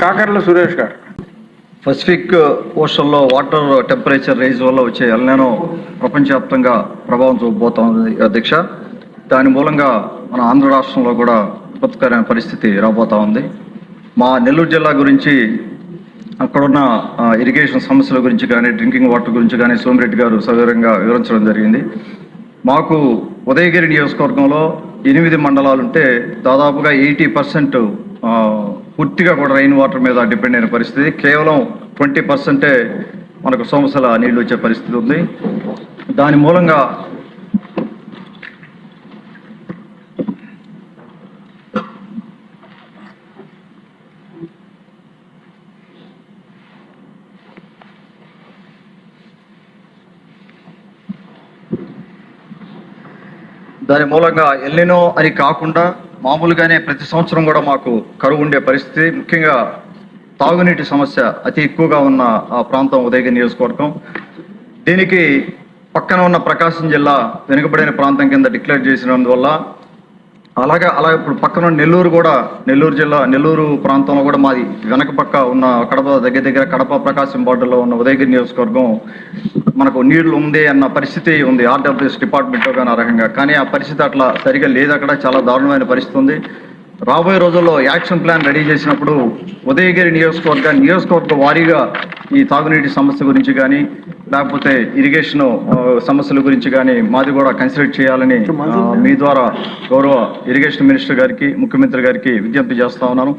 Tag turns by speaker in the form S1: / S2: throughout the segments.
S1: కాకర్ల సురేష్ గారు.
S2: Pacific ఓషన్లో water temperature rise వల్ల వచ్చే ఎల్నినో ప్రపంచవ్యాప్తంగా ప్రభావం చూపబోతోంది అధ్యక్ష. దాని మూలంగా మన ఆంధ్ర రాష్ట్రంలో కూడా విపత్కరమైన పరిస్థితి రాబోతా ఉంది. మా నెల్లూరు జిల్లా గురించి అక్కడున్న ఇరిగేషన్ సమస్యల గురించి కానీ, డ్రింకింగ్ వాటర్ గురించి కానీ సోమిరెడ్డి గారు సవివరంగా వివరించడం జరిగింది. మాకు ఉదయగిరి నియోజకవర్గంలో 8 మండలాలుంటే దాదాపుగా 80% పూర్తిగా కూడా రైన్ వాటర్ మీద డిపెండ్ అయిన పరిస్థితి. కేవలం 20% మనకు సోమశల నీళ్లు వచ్చే పరిస్థితి ఉంది. దాని మూలంగా ఎల్నినో అని కాకుండా మామూలుగానే ప్రతి సంవత్సరం కూడా మాకు కరువు ఉండే పరిస్థితి. ముఖ్యంగా తాగునీటి సమస్య అతి ఎక్కువగా ఉన్న ఆ ప్రాంతం ఉదయగిరి నియోజకవర్గం. దీనికి పక్కన ఉన్న ప్రకాశం జిల్లా వెనుకబడిన ప్రాంతం కింద డిక్లేర్ చేసినందువల్ల అలాగే ఇప్పుడు పక్కన నెల్లూరు జిల్లా నెల్లూరు ప్రాంతంలో కూడా మాది వెనక పక్క ఉన్న కడప దగ్గర కడప ప్రకాశం బార్డర్లో ఉన్న ఉదయగిరి నియోజకవర్గం మనకు నీళ్లు ఉంది అన్న పరిస్థితి ఉంది ఆర్డబ్ల్యూఎస్ డిపార్ట్మెంట్లో కానీ అర్హంగా. కానీ ఆ పరిస్థితి అట్లా సరిగా లేదు. అక్కడ చాలా దారుణమైన పరిస్థితి ఉంది. రాబోయే రోజుల్లో యాక్షన్ ప్లాన్ రెడీ చేసినప్పుడు ఉదయగిరి నియోజకవర్గ వారీగా ఈ తాగునీటి సమస్య గురించి కానీ లేకపోతే ఇరిగేషన్ సమస్యల గురించి కానీ మాది కూడా కన్సిడర్ చేయాలని మీ ద్వారా గౌరవ ఇరిగేషన్ మినిస్టర్ గారికి, ముఖ్యమంత్రి గారికి విజ్ఞప్తి చేస్తా ఉన్నాను.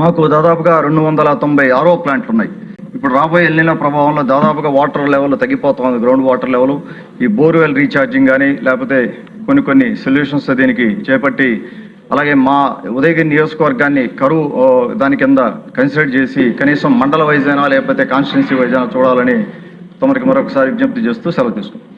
S2: మాకు దాదాపుగా 296 ప్లాంట్లు ఉన్నాయి. ఇప్పుడు రాబోయే ఎల్నినో ప్రభావంలో దాదాపుగా వాటర్ లెవెల్ తగ్గిపోతుంది, గ్రౌండ్ వాటర్ లెవెల్. ఈ బోర్వెల్ రీఛార్జింగ్ కానీ లేకపోతే కొన్ని సొల్యూషన్స్ దీనికి చేపట్టి అలాగే మా ఉదయగిరి నియోజకవర్గాన్ని కరువు దాని కింద కన్సిడర్ చేసి కనీసం మండల వైజ్ అయినా లేకపోతే కాన్స్టిట్యున్సీ వైజ్ అయినా చూడాలని తమరికి మరొకసారి విజ్ఞప్తి చేస్తూ సెలవు తీసుకుంటాం.